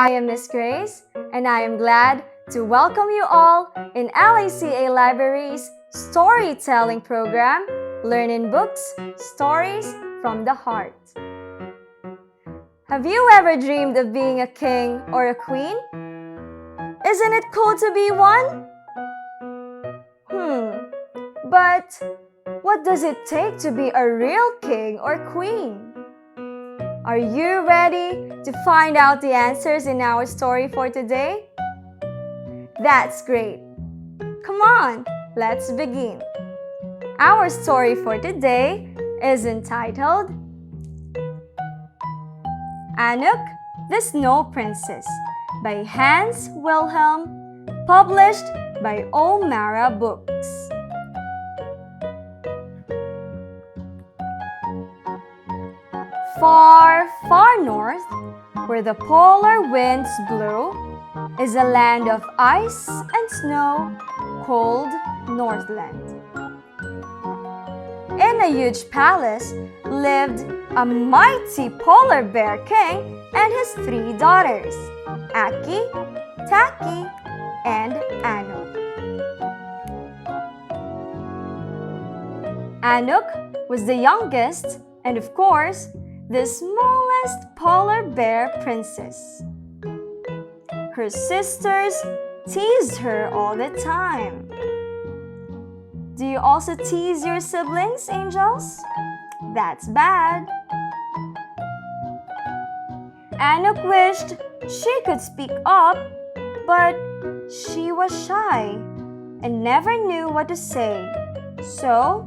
I am Miss Grace, and I am glad to welcome you all in LACA Library's storytelling program, Learning Books, Stories from the Heart. Have you ever dreamed of being a king or a queen? Isn't it cool to be one? But what does it take to be a real king or queen? Are you ready to find out the answers in our story for today? That's great! Come on, let's begin. Our story for today is entitled Anook, the Snow Princess by Hans Wilhelm, published by 𝑦𝑜'𝑢'𝑙𝑙 Books. Far, far north, where the polar winds blow, is a land of ice and snow called Northland. In a huge palace lived a mighty polar bear king and his 3 daughters, Aki, Taki, and Anook. Anook was the youngest and, of course, the smallest polar bear princess. Her sisters teased her all the time. Do you also tease your siblings, angels? That's bad. Anook wished she could speak up, but she was shy and never knew what to say, so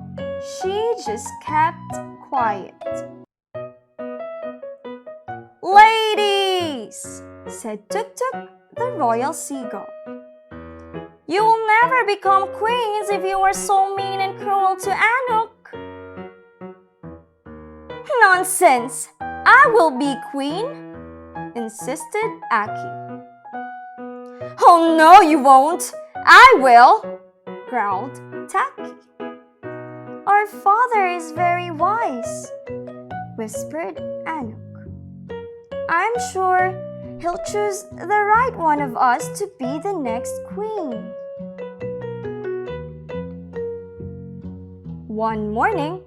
she just kept quiet. "Ladies," said Tuk Tuk, the royal seagull, "you will never become queens if you are so mean and cruel to Anook." "Nonsense! I will be queen," insisted Aki. "Oh no, you won't! I will!" growled Taki. "Our father is very wise," whispered Anook. "I'm sure he'll choose the right one of us to be the next queen." One morning,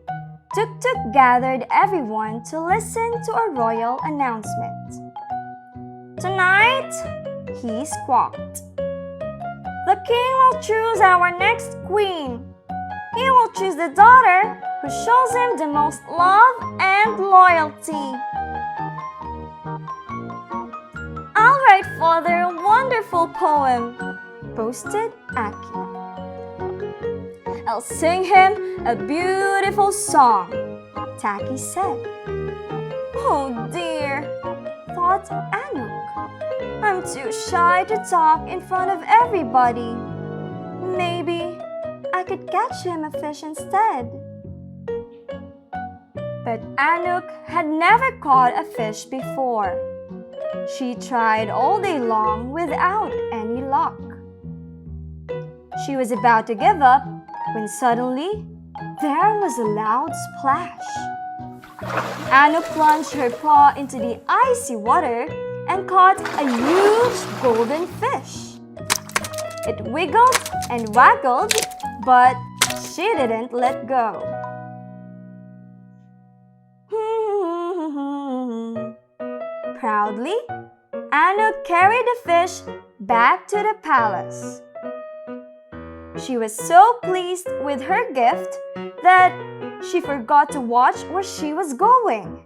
Tuk Tuk gathered everyone to listen to a royal announcement. "Tonight," he squawked, "the king will choose our next queen. He will choose the daughter who shows him the most love and loyalty." "I'll write father a wonderful poem," boasted Aki. "I'll sing him a beautiful song," Taki said. "Oh dear," thought Anook. "I'm too shy to talk in front of everybody. Maybe I could catch him a fish instead." But Anook had never caught a fish before. She tried all day long without any luck. She was about to give up when suddenly there was a loud splash. Anook plunged her paw into the icy water and caught a huge golden fish. It wiggled and waggled, but she didn't let go. Proudly, Anook carried the fish back to the palace. She was so pleased with her gift that she forgot to watch where she was going.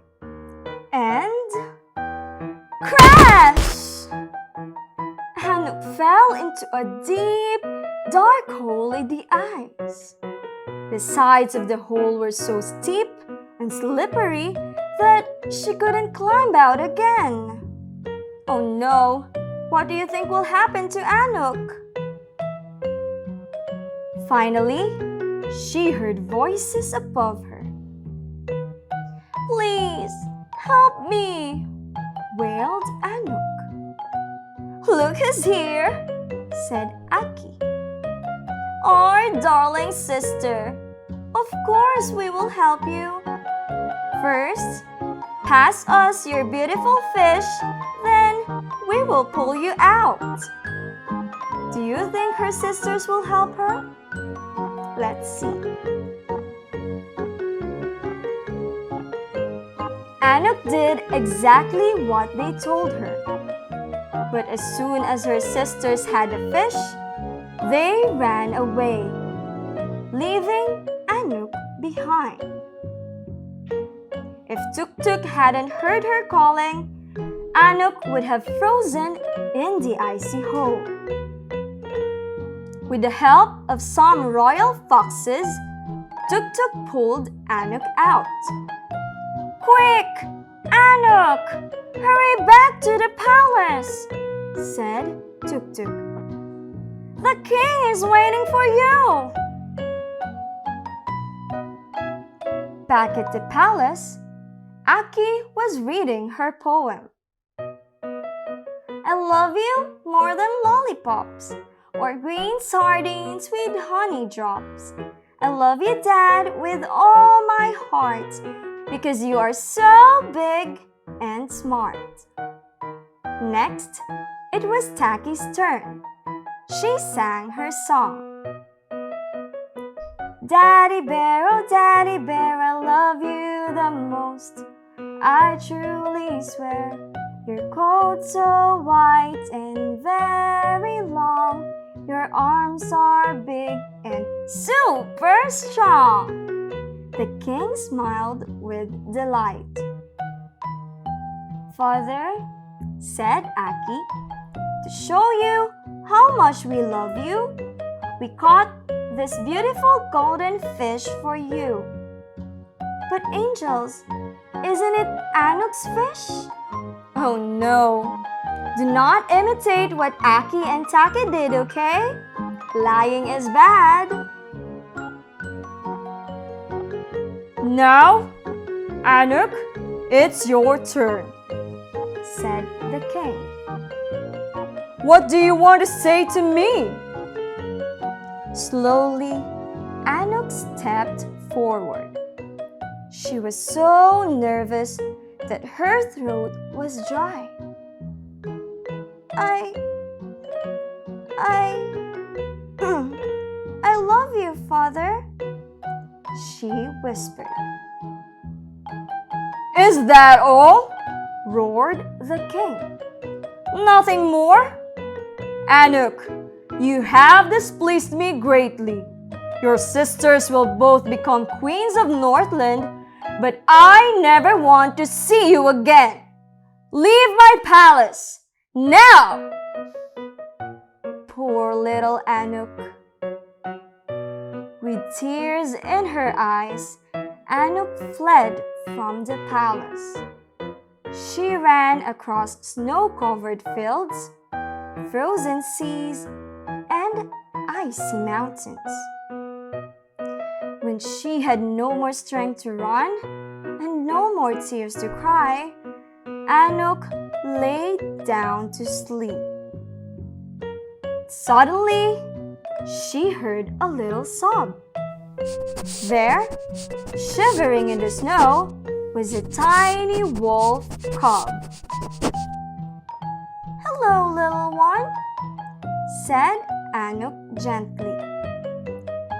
And crash! Anook fell into a deep, dark hole in the ice. The sides of the hole were so steep and slippery that she couldn't climb out again. Oh no! What do you think will happen to Anook? Finally, she heard voices above her. "Please, help me!" wailed Anook. "Look who's here!" said Aki. "Our darling sister! Of course we will help you. First, pass us your beautiful fish, then we We will pull you out. Do you think her sisters will help her? Let's see. Anook did exactly what they told her. But as soon as her sisters had the fish, they ran away, leaving Anook behind. If Tuk-Tuk hadn't heard her calling, Anook would have frozen in the icy hole. With the help of some royal foxes, Tuk-Tuk pulled Anook out. "Quick, Anook! Hurry back to the palace!" said Tuk-Tuk. "The king is waiting for you!" Back at the palace, Aki was reading her poem. "I love you more than lollipops or green sardines with honey drops. I love you, Dad, with all my heart because you are so big and smart." Next, it was Taki's turn. She sang her song. Daddy Bear, oh Daddy Bear, I love you the most. I truly swear, your coat's so white and very long. Your arms are big and super strong. The king smiled with delight. "Father," said Aki, "to show you how much we love you, we caught this beautiful golden fish for you." "But angels, isn't it Anook's fish?" "Oh no! Do not imitate what Aki and Taki did, okay? Lying is bad." "Now, Anook, it's your turn," said the king. "What do you want to say to me?" Slowly, Anook stepped forward. She was so nervous that her throat was dry. I love you, Father," she whispered. "Is that all?" roared the king. "Nothing more? Anook, you have displeased me greatly. Your sisters will both become queens of Northland, but I never want to see you again. Leave my palace, now!" Poor little Anook. With tears in her eyes, Anook fled from the palace. She ran across snow-covered fields, frozen seas, and icy mountains. When she had no more strength to run and no more tears to cry, Anook lay down to sleep. Suddenly, she heard a little sob. There, shivering in the snow, was a tiny wolf cub. "Hello, little one," said Anook gently.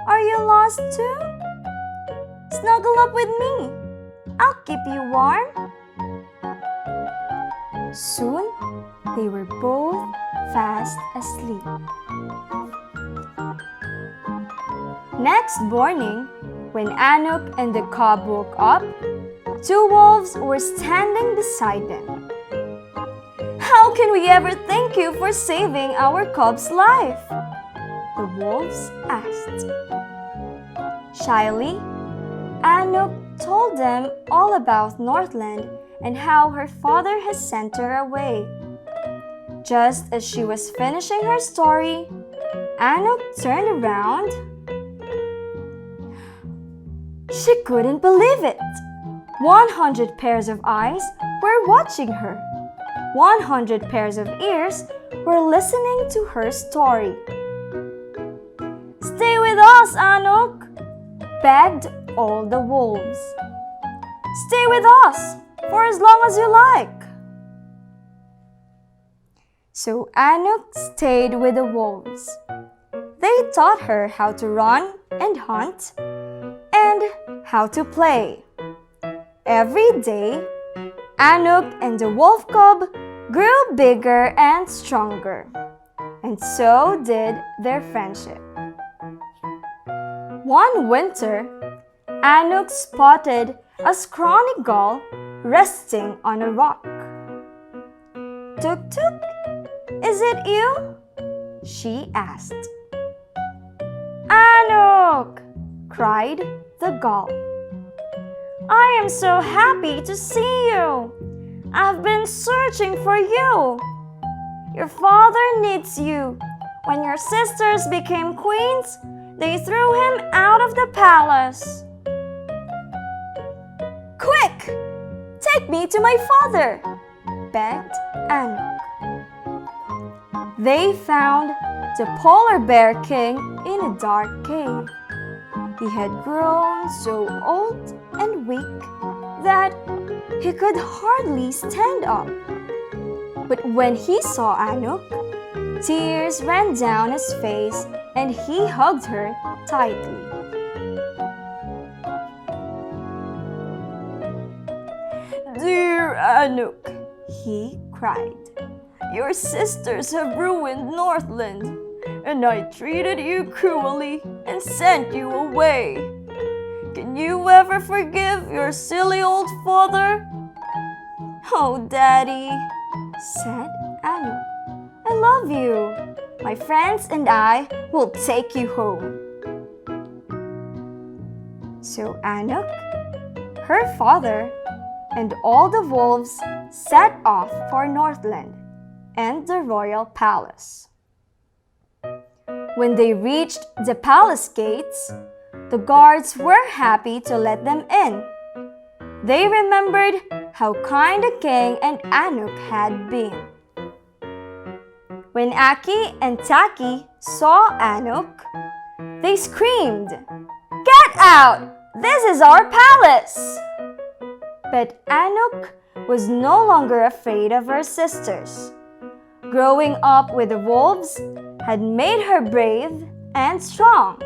"Are you lost too? Snuggle up with me. I'll keep you warm." Soon, they were both fast asleep. Next morning, when Anook and the cub woke up, two wolves were standing beside them. "How can we ever thank you for saving our cub's life?" the wolves asked. Shyly, Anook told them all about Northland and how her father has sent her away. Just as she was finishing her story, Anook turned around. She couldn't believe it. 100 pairs of eyes were watching her. 100 pairs of ears were listening to her story. "Stay with us, Anook," begged all the wolves. "Stay with us for as long as you like." So Anook stayed with the wolves. They taught her how to run and hunt and how to play. Every day, Anook and the wolf cub grew bigger and stronger, and so did their friendship. One winter, Anook spotted a scrawny gull resting on a rock. "Tuk Tuk, is it you?" she asked. "Anook!" cried the gull. "I am so happy to see you. I've been searching for you. Your father needs you. When your sisters became queens, they threw him out of the palace." "Quick! Take me to my father!" begged Anook. They found the polar bear king in a dark cave. He had grown so old and weak that he could hardly stand up. But when he saw Anook, tears ran down his face and he hugged her tightly. "Dear Anook," he cried, "your sisters have ruined Northland, and I treated you cruelly and sent you away. Can you ever forgive your silly old father?" "Oh, Daddy," said Anook, "I love you. My friends and I will take you home." So Anook, her father, and all the wolves set off for Northland and the royal palace. When they reached the palace gates, the guards were happy to let them in. They remembered how kind the king and Anook had been. When Aki and Taki saw Anook, they screamed, "Get out! This is our palace!" But Anook was no longer afraid of her sisters. Growing up with the wolves had made her brave and strong.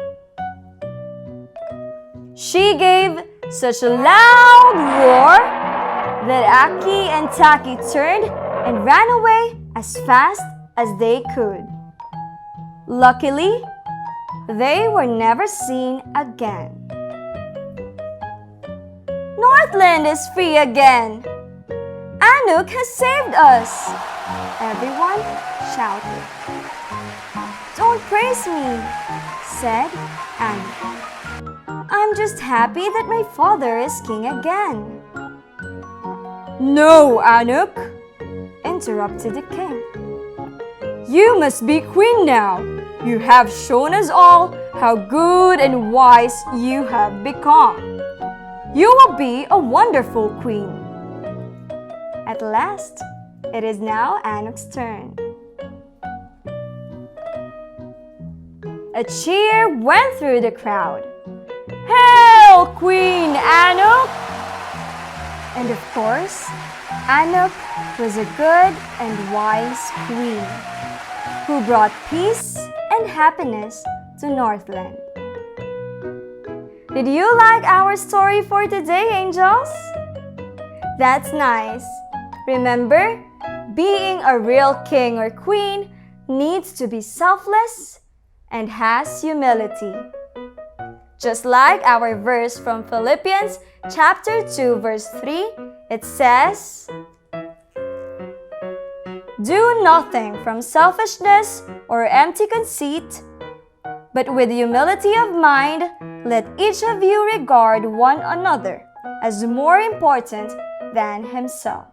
She gave such a loud roar that Aki and Taki turned and ran away as fast as they could. Luckily, they were never seen again. "Northland is free again! Anook has saved us!" everyone shouted. "Don't praise me," said Anook. "I'm just happy that my father is king again." "No, Anook," interrupted the king. "You must be queen now. You have shown us all how good and wise you have become. You will be a wonderful queen." At last, it is now Anook's turn. A cheer went through the crowd. "Hail, Queen Anook!" And of course, Anook was a good and wise queen who brought peace and happiness to Northland. Did you like our story for today, angels? That's nice. Remember, being a real king or queen needs to be selfless and has humility. Just like our verse from Philippians chapter 2 verse 3, it says, "Do nothing from selfishness or empty conceit, but with humility of mind, let each of you regard one another as more important than himself."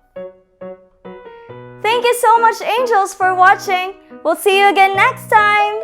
Thank you so much, angels, for watching. We'll see you again next time.